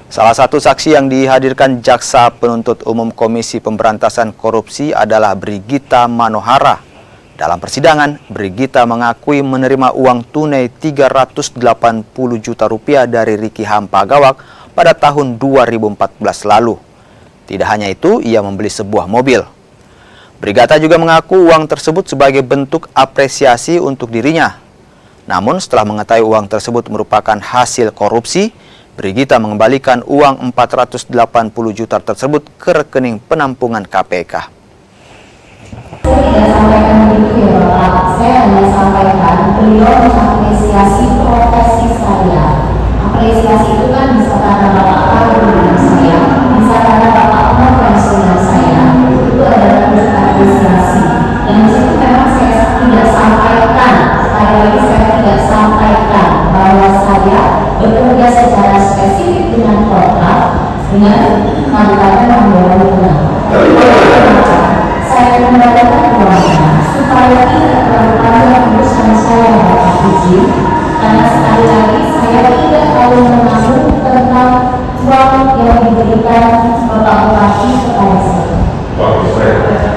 Salah satu saksi yang dihadirkan Jaksa Penuntut Umum Komisi Pemberantasan Korupsi adalah Brigita Manohara. Dalam persidangan, Brigita mengakui menerima uang tunai 380 juta rupiah dari Riki Hampagawak pada tahun 2014 lalu. Tidak hanya itu, ia membeli sebuah mobil. Brigita juga mengaku uang tersebut sebagai bentuk apresiasi untuk dirinya. Namun setelah mengetahui uang tersebut merupakan hasil korupsi, Brigita mengembalikan uang 480 juta tersebut ke rekening penampungan KPK. Saya tidak sampaikan begitu ya Bapak, saya hanya sampaikan beliau mengapresiasi profesi saya. Apresiasi itu kan bisa karena Bapak tahu dengan saya, bisa karena Bapak mengenal saya, itu adalah bentuk apresiasi. Dan disitu memang saya tidak sampaikan, sekali lagi saya tidak sampaikan bahwa saya bekerja secara spesifik dengan kontrak dengan Kabupaten Manggarai. Saya mendapatkan uangnya supaya tidak terlalu panjang urusan saya Bapak izin, karena sekali lagi saya tidak terlalu menanggung tentang uang yang diberikan Bapak Bupati kepada saya.